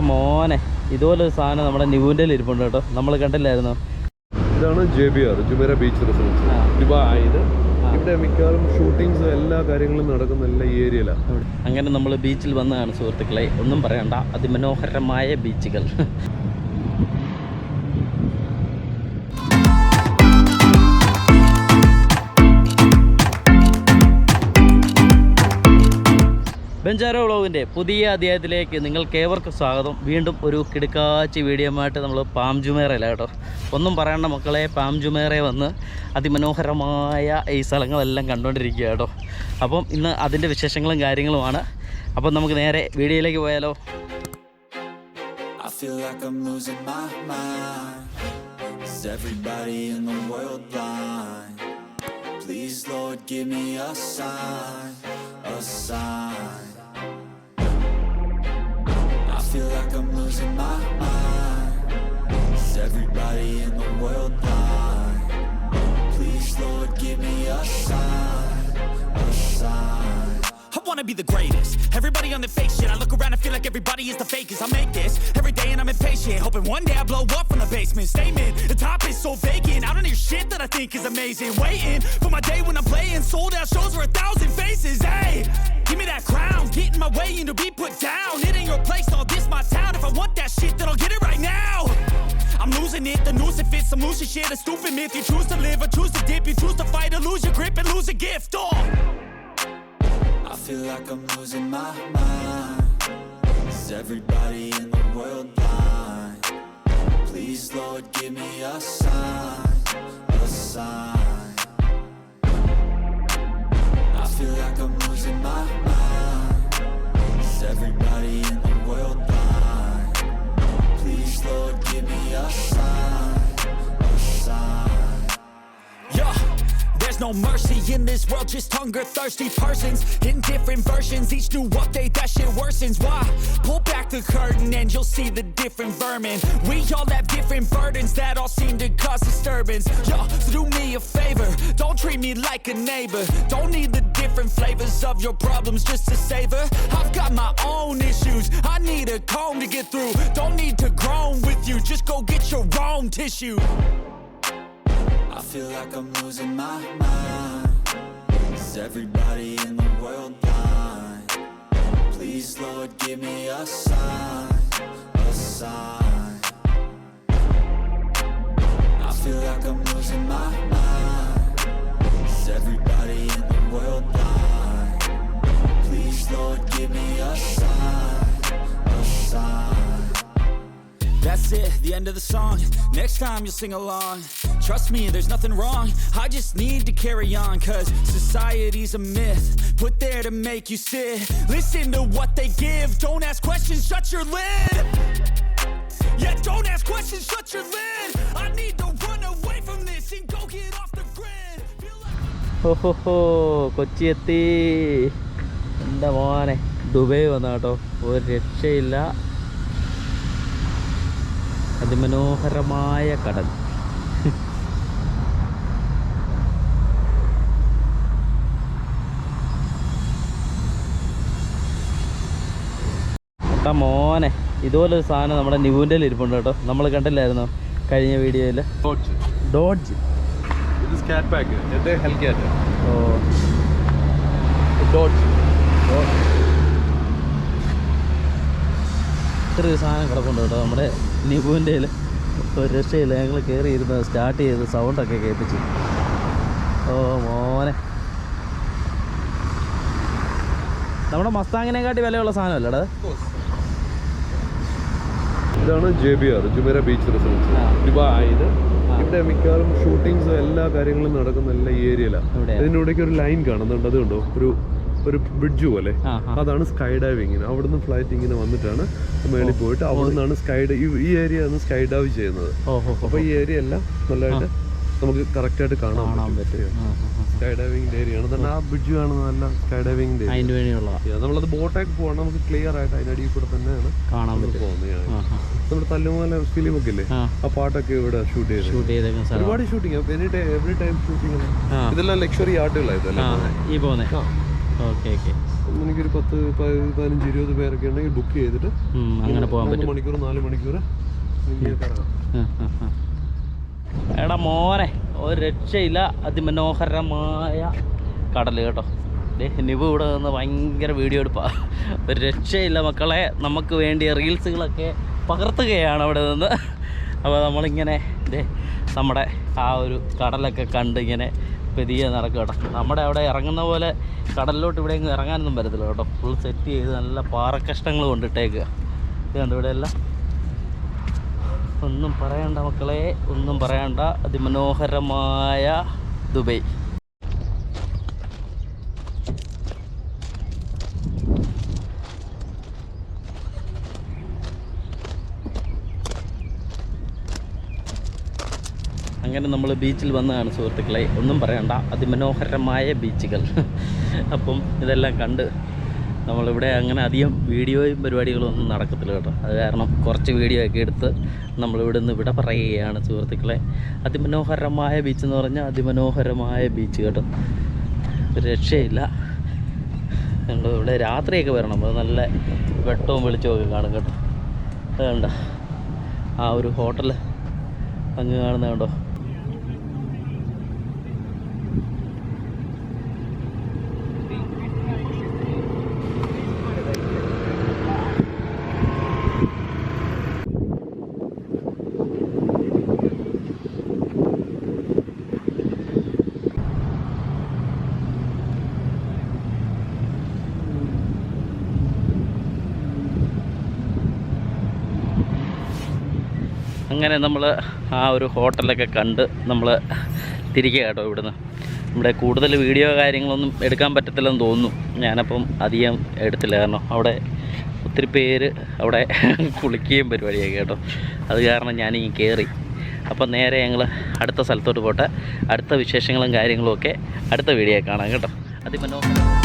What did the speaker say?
മോനെ ഇതുപോലൊരു സാധനം നമ്മുടെ നിവുൻ്റെ ഇരിപ്പുണ്ട് കേട്ടോ, നമ്മൾ കണ്ടില്ലായിരുന്നോ? ഇതാണ് JBR ജുമേറ ബീച്ച് റിസോർട്ട്സ് ദുബായിൽ. ഇവിടെ മിക്കവാറും ഷൂട്ടിങ്സ് എല്ലാ കാര്യങ്ങളും നടക്കുന്ന എല്ലാ ഈ ഏരിയയിലാണ്. അങ്ങനെ നമ്മൾ ബീച്ചിൽ വന്നതാണ് സുഹൃത്തുക്കളെ, ഒന്നും പറയണ്ട, അതിമനോഹരമായ ബീച്ചുകൾ. ബെഞ്ചാരോ വ്ളോഗിൻ്റെ പുതിയ അധ്യായത്തിലേക്ക് നിങ്ങൾക്കേവർക്കും സ്വാഗതം. വീണ്ടും ഒരു കിടുക്കാച്ചി വീഡിയോയുമായിട്ട് നമ്മൾ പാം ജുമേറയില്ല കേട്ടോ. ഒന്നും പറയണ്ട മക്കളെ, പാം ജുമേറയെ വന്ന് അതിമനോഹരമായ ഈ സ്ഥലങ്ങളെല്ലാം കണ്ടുകൊണ്ടിരിക്കുക കേട്ടോ. അപ്പം ഇന്ന് അതിൻ്റെ വിശേഷങ്ങളും കാര്യങ്ങളുമാണ്. അപ്പം നമുക്ക് നേരെ വീഡിയോയിലേക്ക് പോയാലോ. Please Lord give me a sign, a sign. I feel like I'm losing my mind. Is everybody in the world blind? Please Lord give me a sign, a sign. I wanna be the greatest. Everybody on the fake shit. I look around and feel like everybody is the fakest. I make this every day and I'm impatient, hoping one day I blow up from the basement. Statement, the top is so vacant. I don't hear shit that I think is amazing. Waiting for my day when I'm playing sold out shows for 1,000 faces. Hey, give me that crown, get in my way and to be put down. It ain't your place, all this my town. If I want that shit, then I'll get it right now. I'm losing it, the noose it fits. I'm losing shit, a stupid myth. You choose to live or choose to dip. You choose to fight or lose your grip and lose a gift. Oh, I feel like I'm losing my mind. Is everybody in the world blind? Please Lord give me a sign, a sign. I feel like I'm losing my mind. Is everybody in the world blind? Please Lord give me a sign, a sign. Yeah. There's no mercy in this world, just hunger-thirsty persons in different versions. Each new update, that shit worsens. Why? Pull back the curtain and you'll see the different vermin. We all have different burdens that all seem to cause disturbance. Yo, so do me a favor, don't treat me like a neighbor. Don't need the different flavors of your problems just to savor. I've got my own issues, I need a comb to get through. Don't need to groan with you, just go get your own tissue. I feel like I'm losing my mind. Is everybody in the world blind? Please Lord give me a sign, a sign. I feel like I'm losing my mind. Is everybody in the world blind? Please Lord give me a sign, a sign. That's it, the end of the song. Next time you'll sing along. Trust me, there's nothing wrong. I just need to carry on, cause society's a myth put there to make you sit. Listen to what they give. Don't ask questions, shut your lid. Yeah, don't ask questions, shut your lid. I need to run away from this and go get off the grid. ഹോ കൊച്ചി എത്തി. എന്താ മോനെ, Dubai വന്ന കേട്ടോ, ഒരു രക്ഷയില്ല. അതിമനോഹരമായ കടൽ. മോനെ ഇതുപോലൊരു സാധനം നമ്മുടെ നിവുൻ്റെ ഇരിപ്പുണ്ട് കേട്ടോ, നമ്മൾ കണ്ടില്ലായിരുന്നോ കഴിഞ്ഞ വീഡിയോയിൽ? ഡോഡ്ജ് ഇത്രയൊരു സാധനം കിടപ്പുണ്ട് കേട്ടോ നമ്മുടെ നിവുൻ്റെ. ഒരു രക്ഷയില്ല, ഞങ്ങൾ കയറി ഇരുന്ന് സ്റ്റാർട്ട് ചെയ്ത് സൗണ്ടൊക്കെ കേൾപ്പിച്ചു. ഓ മോനെ, നമ്മുടെ മസ്താങ്ങിനെക്കാട്ടി വിലയുള്ള സാധനമല്ലേ? ഇതാണ് JBR ജുമേറ ബീച്ച് റിസോർട്ട്സ് ദുബായിൽ. ഇവിടെ മിക്കവാറും ഷൂട്ടിങ്സ് എല്ലാ കാര്യങ്ങളും നടക്കുന്ന എല്ലാ ഈ ഏരിയയിലാണ്. ഇതിനിടയ്ക്ക് ഒരു ലൈൻ കാണുന്നുണ്ട്, അതുകൊണ്ടോ ഒരു ബ്രിഡ്ജ് പോലെ, അതാണ് സ്കൈ ഡൈവിങ്ങിന്. അവിടുന്ന് ഫ്ലൈറ്റ് ഇങ്ങനെ വന്നിട്ടാണ് മേളിൽ പോയിട്ട് അവിടെ നിന്നാണ് ഈ ഏരിയ ആണ് സ്കൈ ഡൈവ് ചെയ്യുന്നത്. അപ്പോൾ ഈ ഏരിയ എല്ലാം നല്ലതായിട്ട് നമുക്ക് കറക്റ്റായിട്ട് കാണാൻ പറ്റും. സ്കൈ ഡൈവിങ്ങിൻ്റെ ഏരിയ ആണ് തന്നെ. ആ ബ്രിഡ്ജ് കാണുന്നതല്ല സ്കൈ ഡൈവിങ്ങിൻ്റെ. നമ്മളത് ബോട്ടൊക്കെ പോകണം, നമുക്ക് ക്ലിയർ ആയിട്ട് അതിനടിയിൽ കൂടെ തന്നെയാണ് കാണാൻ പോകുന്നത്. നമ്മുടെ തല്ലുമാല ഫിലിമൊക്കെ ഇല്ലേ, ആ പാട്ടൊക്കെ ഇവിടെ ഷൂട്ട് ചെയ്ത് ഒരുപാട് ഷൂട്ടിങ്, എവറി ടൈം ഷൂട്ടിങ്. ഇതെല്ലാം ലക്ഷറി ആർട്ടുകളായിരുന്നു. Okay okay. എനിക്കൊരു 10, 15, 20 പേരൊക്കെ ഉണ്ടെങ്കിൽ ബുക്ക് ചെയ്തിട്ട് അങ്ങനെ പോകാൻ പറ്റും. 3 മണിക്കൂർ 4 മണിക്കൂർ എടാ മോനെ ഒരു രക്ഷയില്ല, അതിമനോഹരമായ കടൽ കേട്ടോ. നിബു ഇവിടെ നിന്ന് ഭയങ്കര വീഡിയോ എടുപ്പാണ്, ഒരു രക്ഷയില്ല മക്കളെ. നമുക്ക് വേണ്ടിയ റീൽസുകളൊക്കെ പകർത്തുകയാണ് അവിടെ നിന്ന്. അപ്പോൾ നമ്മളിങ്ങനെ നമ്മുടെ ആ ഒരു കടലൊക്കെ കണ്ട് ഇങ്ങനെ പെതിയെ നടക്കുക കേട്ടോ. നമ്മുടെ അവിടെ ഇറങ്ങുന്ന പോലെ കടലിലോട്ട് ഇവിടെ എങ്ങും ഇറങ്ങാനൊന്നും പറ്റത്തില്ല കേട്ടോ. ഫുൾ സെറ്റ് ചെയ്ത് നല്ല പാറക്കഷ്ണങ്ങൾ കൊണ്ടിട്ടേക്കുക. ഇത് കണ്ടു ഇവിടെ എല്ലാം. ഒന്നും പറയണ്ട മക്കളെ, ഒന്നും പറയണ്ട. അതിമനോഹരമായ ദുബൈ. അങ്ങനെ നമ്മൾ ബീച്ചിൽ വന്നതാണ് സുഹൃത്തുക്കളെ. ഒന്നും പറയണ്ട, അതിമനോഹരമായ ബീച്ചുകൾ. അപ്പം ഇതെല്ലാം കണ്ട് നമ്മളിവിടെ അങ്ങനെ അധികം വീഡിയോയും പരിപാടികളും ഒന്നും നടക്കത്തില്ല കേട്ടോ. അത് കാരണം കുറച്ച് വീഡിയോ ഒക്കെ എടുത്ത് നമ്മളിവിടെ നിന്ന് ഇവിടെ പറയുകയാണ് സുഹൃത്തുക്കളെ. അതിമനോഹരമായ ബീച്ച് എന്ന് പറഞ്ഞാൽ അതിമനോഹരമായ ബീച്ച് കേട്ടോ, ഒരു രക്ഷയില്ല. ഞങ്ങൾ ഇവിടെ രാത്രിയൊക്കെ വരണം, അത് നല്ല വെട്ടവും വെളിച്ചമൊക്കെ കാണും കേട്ടോ. അത് കണ്ട ആ ഒരു ഹോട്ടൽ അങ്ങ് കാണുന്നത് കേട്ടോ. അങ്ങനെ നമ്മൾ ആ ഒരു ഹോട്ടലൊക്കെ കണ്ട് നമ്മൾ തിരികെ കേട്ടോ ഇവിടുന്ന്. ഇവിടെ കൂടുതൽ വീഡിയോ കാര്യങ്ങളൊന്നും എടുക്കാൻ പറ്റത്തില്ലെന്ന് തോന്നുന്നു. ഞാനപ്പം അധികം എടുത്തില്ല, കാരണം അവിടെ ഒത്തിരി പേര് അവിടെ കുളിക്കുകയും പരിപാടിയൊക്കെ കേട്ടോ. അത് കാരണം ഞാനിങ്ങ് കയറി. അപ്പം നേരെ ഞങ്ങൾ അടുത്ത സ്ഥലത്തോട്ട് പോട്ടെ. അടുത്ത വിശേഷങ്ങളും കാര്യങ്ങളും ഒക്കെ അടുത്ത വീഡിയോ കാണാം കേട്ടോ. അതിമനോഹരം.